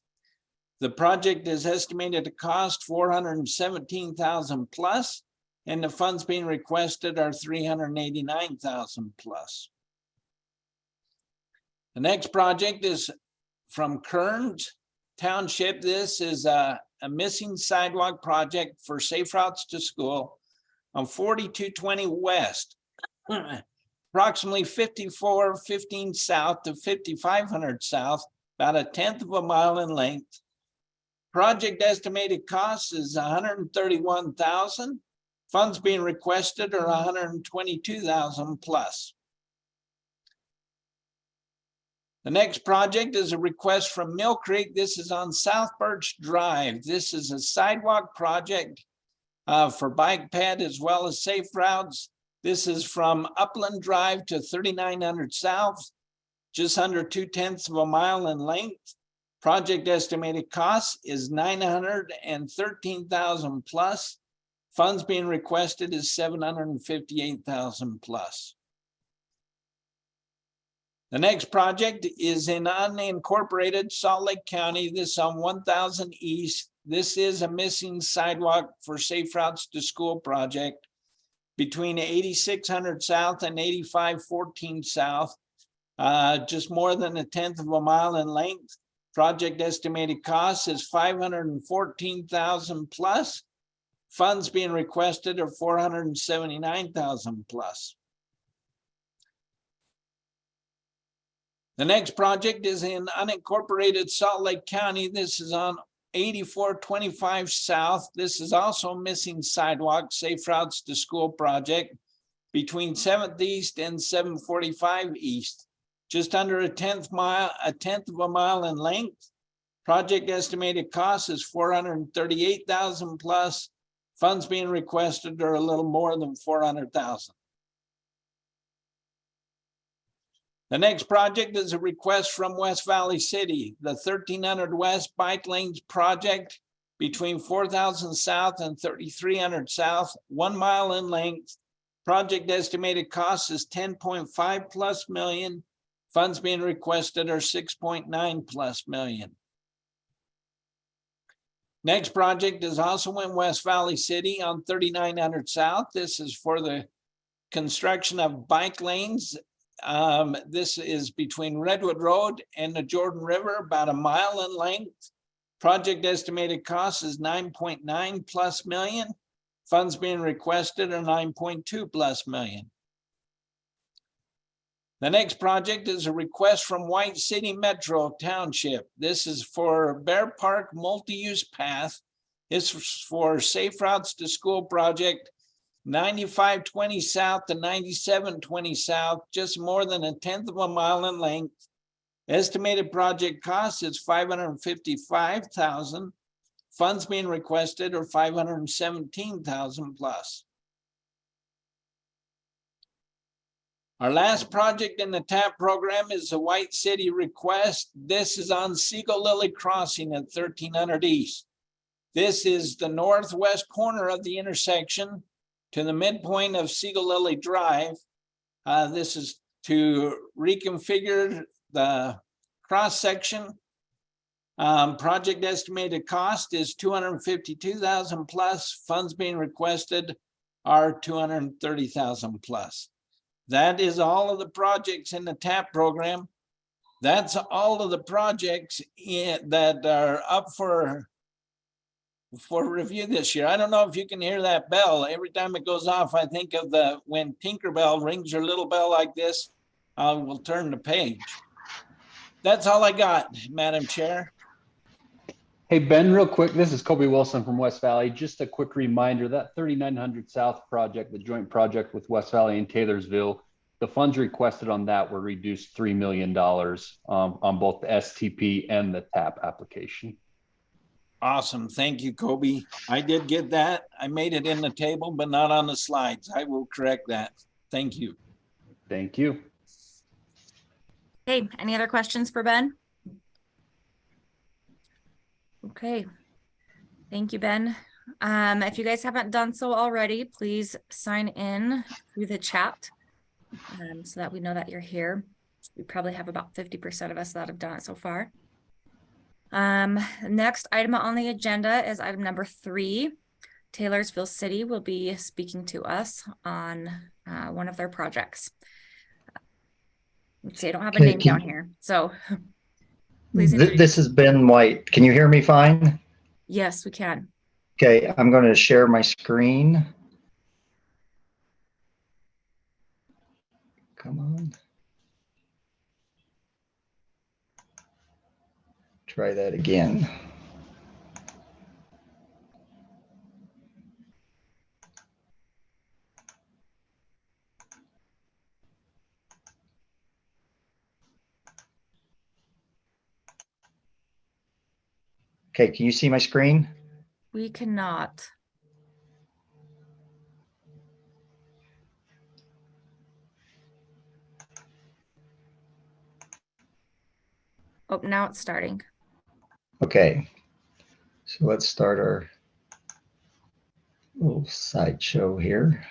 The project is estimated to cost 417,000 plus, and the funds being requested are 389,000 plus. The next project is from Kearns Township. This is a missing sidewalk project for safe routes to school on 4220 West. Approximately 5415 South to 5500 South, about 1/10 of a mile in length. Project estimated cost is 131,000. Funds being requested are 122,000 plus. The next project is a request from Mill Creek. This is on South Birch Drive. This is a sidewalk project for bike ped as well as safe routes. This is from Upland Drive to 3900 South, just under 2/10 of a mile in length. Project estimated cost is 913,000 plus. Funds being requested is 758,000 plus. The next project is in unincorporated Salt Lake County. This is on 1000 East. This is a missing sidewalk for safe routes to school project between 8600 South and 8514 South, just more than 1/10 of a mile in length. Project estimated cost is 514,000 plus. Funds being requested are 479,000 plus. The next project is in unincorporated Salt Lake County. This is on 8425 South. This is also missing sidewalk, safe routes to school project between 7th East and 745 East. Just under a tenth of a mile in length. Project estimated cost is 438,000 plus. Funds being requested are a little more than 400,000. The next project is a request from West Valley City, the 1300 West Bike Lanes project between 4,000 South and 3,300 South, 1 mile in length. Project estimated cost is 10.5 plus million. Funds being requested are 6.9 plus million. Next project is also in West Valley City on 3,900 South. This is for the construction of bike lanes. This is between Redwood Road and the Jordan River, about 1 mile in length. Project estimated cost is 9.9 plus million. Funds being requested are 9.2 plus million. The next project is a request from White City Metro Township. This is for Bear Park Multi-Use Path. This is for Safe Routes to School project, 9520 South to 9720 South, just more than a tenth of a mile in length. Estimated project cost is 555,000. Funds being requested are 517,000 plus. Our last project in the TAP program is the White City request. This is on Seagull Lily Crossing at 1300 East. This is the northwest corner of the intersection to the midpoint of Seagull Lily Drive. This is to reconfigure the cross section. Project estimated cost is 252,000 plus. Funds being requested are 230,000 plus. That is all of the projects in the TAP program. That's all of the projects that are up for review this year. I don't know if you can hear that bell. Every time it goes off, I think of when Tinkerbell rings her little bell like this, I will turn the page. That's all I got, Madam Chair. Hey, Ben, real quick, this is Kobe Wilson from West Valley. Just a quick reminder, that 3900 South project, the joint project with West Valley and Taylorsville, the funds requested on that were reduced $3 million on both the STP and the TAP application. Awesome. Thank you, Kobe. I did get that. I made it in the table, but not on the slides. I will correct that. Thank you. Thank you. Okay, any other questions for Ben? Okay, thank you, Ben. If you guys haven't done so already, please sign in through the chat so that we know that you're here. We probably have about 50% of us that have done it so far. Next item on the agenda is item number 3. Taylorsville City will be speaking to us on one of their projects. Let's see, I don't have a name down here, so please. This is Ben White. Can you hear me fine? Yes, we can. Okay, I'm going to share my screen. Come on. Try that again. Okay, can you see my screen? We cannot. Oh, now it's starting. Okay, so let's start our little sideshow here.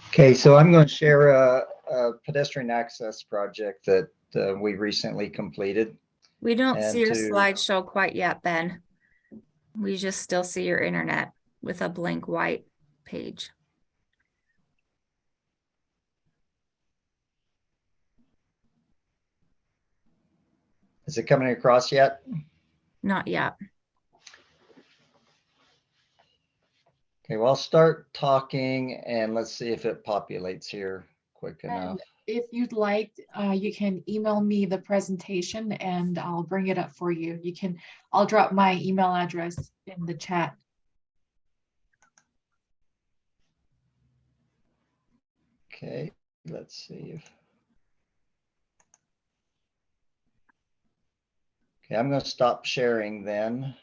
Okay, so I'm going to share a pedestrian access project that we recently completed. We don't see your to- slideshow quite yet, Ben. We just still see your internet with a blank white page. Is it coming across yet? Not yet. Okay, well, I'll start talking and let's see if it populates here quick enough. And if you'd like, you can email me the presentation and I'll bring it up for you. I'll drop my email address in the chat. Okay, let's see if. Okay, I'm going to stop sharing then.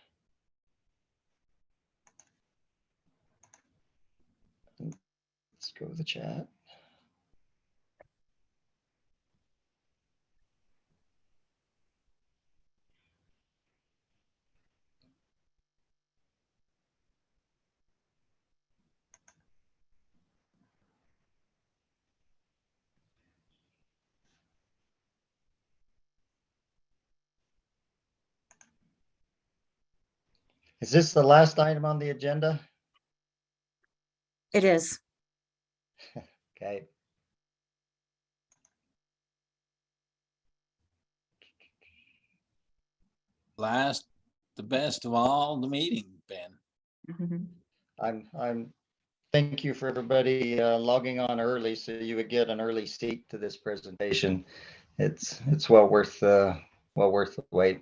Let's go to the chat. Is this the last item on the agenda? It is. Okay. Last, the best of all the meeting, Ben. Thank you for everybody logging on early so you would get an early seat to this presentation. It's well worth the wait.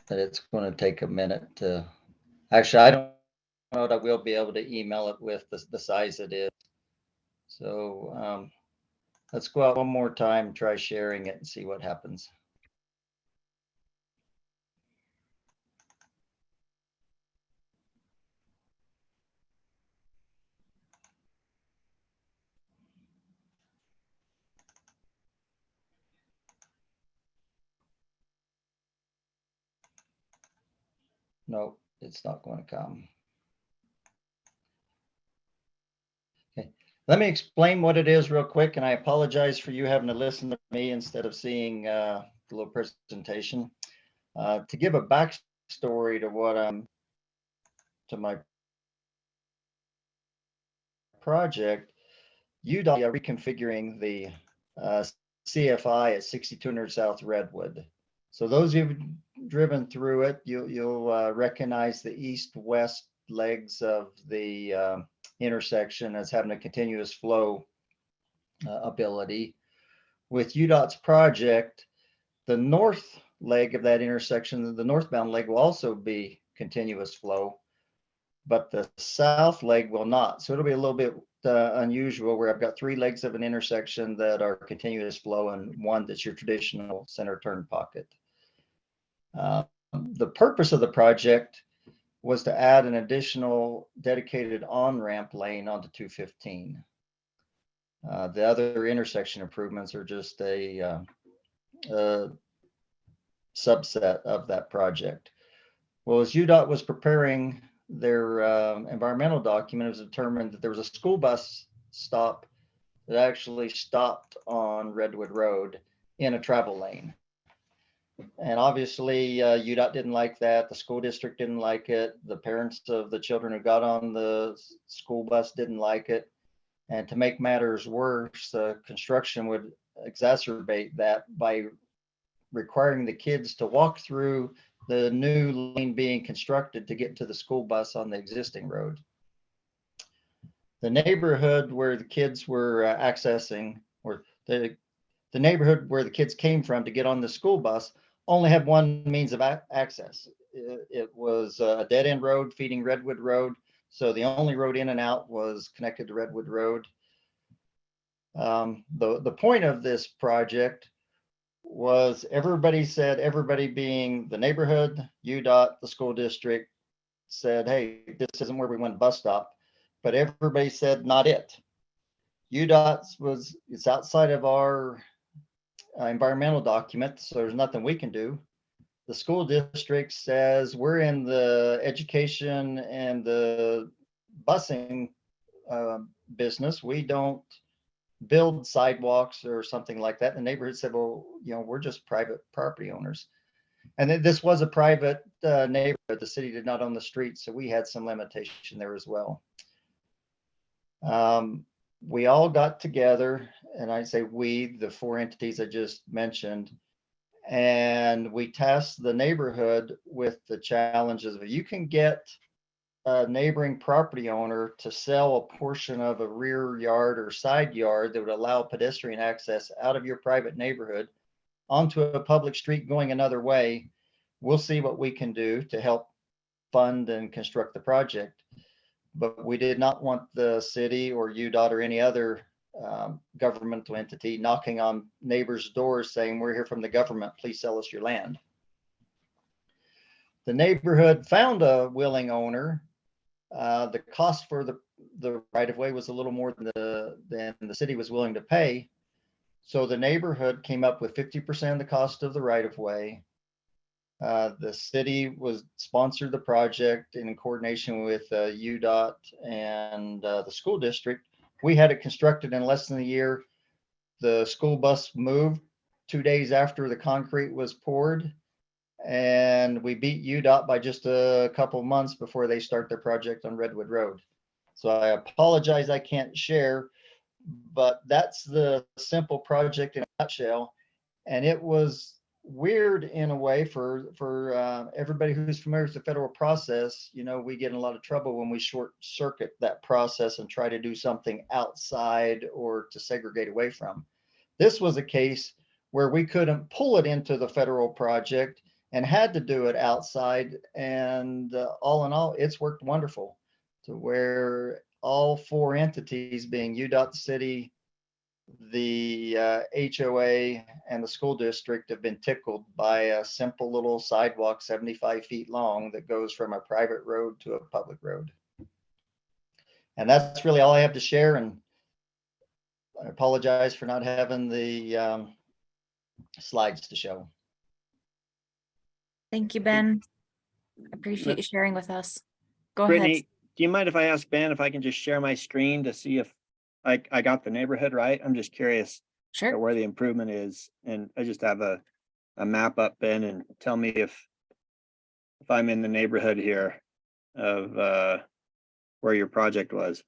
But it's going to take a minute to, actually, I don't know that we'll be able to email it with the size it is. So let's go out one more time, try sharing it and see what happens. No, it's not going to come. Okay, let me explain what it is real quick, and I apologize for you having to listen to me instead of seeing the little presentation. To give a backstory to my project, UDOT are reconfiguring the CFI at 6200 South Redwood. So those who've driven through it, you'll recognize the east-west legs of the intersection as having a continuous flow ability. With UDOT's project, the north leg of that intersection, the northbound leg, will also be continuous flow, but the south leg will not. So it'll be a little bit unusual where I've got three legs of an intersection that are continuous flow and one that's your traditional center turn pocket. The purpose of the project was to add an additional dedicated on-ramp lane onto 215. The other intersection improvements are just a subset of that project. Well, as UDOT was preparing their environmental document, it was determined that there was a school bus stop that actually stopped on Redwood Road in a travel lane. And obviously UDOT didn't like that. The school district didn't like it. The parents of the children who got on the school bus didn't like it. And to make matters worse, construction would exacerbate that by requiring the kids to walk through the new lane being constructed to get to the school bus on the existing road. The neighborhood where the kids were accessing, or the neighborhood where the kids came from to get on the school bus, only had one means of access. It was a dead end road feeding Redwood Road. So the only road in and out was connected to Redwood Road. The point of this project was everybody being the neighborhood, UDOT, the school district, said, hey, this isn't where we want a bus stop. But everybody said, not it. UDOT it's outside of our environmental document, so there's nothing we can do. The school district says we're in the education and the busing business. We don't build sidewalks or something like that. The neighborhood said, well, we're just private property owners. And then this was a private neighborhood. The city did not own the street, so we had some limitation there as well. we all got together, and I say we, the four entities I just mentioned, and we tasked the neighborhood with the challenges of you can get a neighboring property owner to sell a portion of a rear yard or side yard that would allow pedestrian access out of your private neighborhood onto a public street going another way. We'll see what we can do to help fund and construct the project. But we did not want the city or UDOT or any other governmental entity knocking on neighbors' doors saying, we're here from the government, please sell us your land. The neighborhood found a willing owner. The cost for the right-of-way was a little more than the city was willing to pay. So the neighborhood came up with 50% of the cost of the right-of-way. The city was sponsored the project in coordination with UDOT and the school district. We had it constructed in less than a year. The school bus moved 2 days after the concrete was poured, and we beat UDOT by just a couple months before they start their project on Redwood Road. So I apologize I can't share, but that's the simple project in a nutshell. And it was weird in a way for everybody who's familiar with the federal process. You know, we get in a lot of trouble when we short circuit that process and try to do something outside or to segregate away from. This was a case where we couldn't pull it into the federal project and had to do it outside. And all in all, it's worked wonderful to where all four entities, being UDOT, the city, the HOA, and the school district, have been tickled by a simple little sidewalk 75 feet long that goes from a private road to a public road. And that's really all I have to share. And I apologize for not having the slides to show. Thank you, Ben. Appreciate you sharing with us. Go ahead. Brittany, do you mind if I ask Ben if I can just share my screen to see if I got the neighborhood right? I'm just curious Sure. where the improvement is. And I just have a map up, Ben, and tell me if I'm in the neighborhood here of where your project was.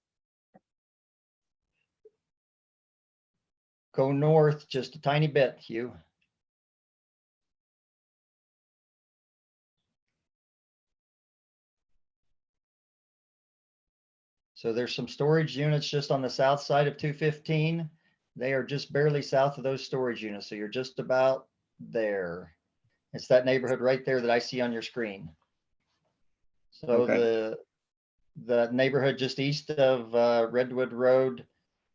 Go north just a tiny bit, Hugh. So there's some storage units just on the south side of 215. They are just barely south of those storage units. So you're just about there. It's that neighborhood right there that I see on your screen. So Okay. the neighborhood just east of Redwood Road,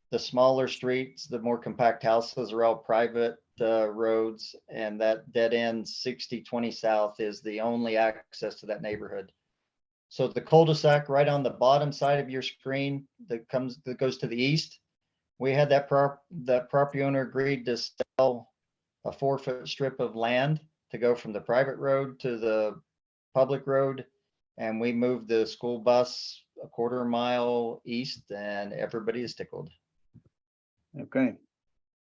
the smaller streets, the more compact houses are all private roads, and that dead end 6020 south is the only access to that neighborhood. So the cul-de-sac right on the bottom side of your screen that goes to the east, we had that property owner agreed to sell a 4-foot strip of land to go from the private road to the public road. And we moved the school bus a 1/4 mile east, and everybody is tickled. Okay,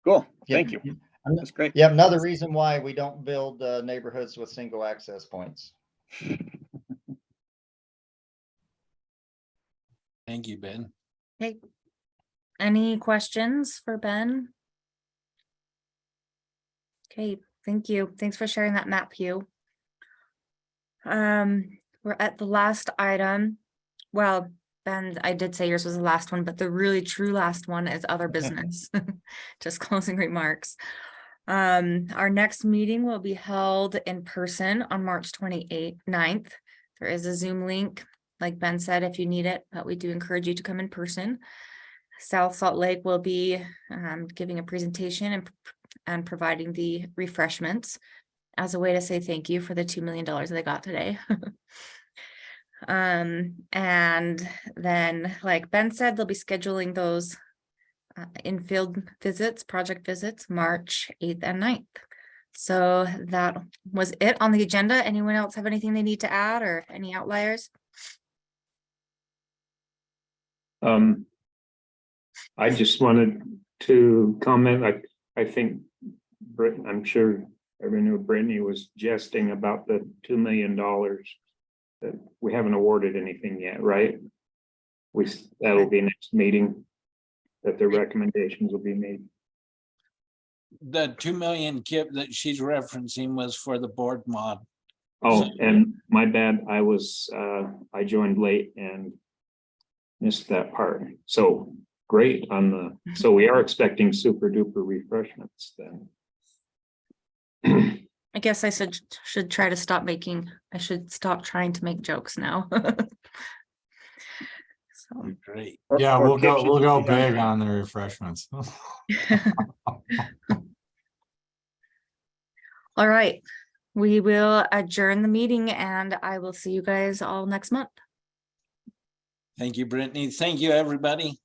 cool. Yep. Thank you. That's great. Yeah, another reason why we don't build neighborhoods with single access points. Thank you, Ben. Okay. Any questions for Ben? Okay, thank you. Thanks for sharing that map, Hugh. We're at the last item. Well, Ben, I did say yours was the last one, but the really true last one is other business. Just closing remarks. Our next meeting will be held in person on March 29th. There is a Zoom link, like Ben said, if you need it, but we do encourage you to come in person. South Salt Lake will be giving a presentation and providing the refreshments as a way to say thank you for the $2 million they got today. And then, like Ben said, they'll be scheduling those in-field visits, project visits, March 8th and 9th. So that was it on the agenda. Anyone else have anything they need to add or any outliers? I just wanted to comment. I think I'm sure everyone knew Brittany was jesting about the $2 million that we haven't awarded anything yet, right? That'll be next meeting. that the recommendations will be made. The 2 million Kip that she's referencing was for the board mod. Oh, and my bad, I joined late and missed that part. So great so we are expecting super duper refreshments then. I guess I should try to stop I should stop trying to make jokes now. So, Great. Yeah, Or we'll Kip go, should we'll go just be done. big on the refreshments. all right, we will adjourn the meeting and I will see you guys all next month. Thank you, Brittany. Thank you, everybody.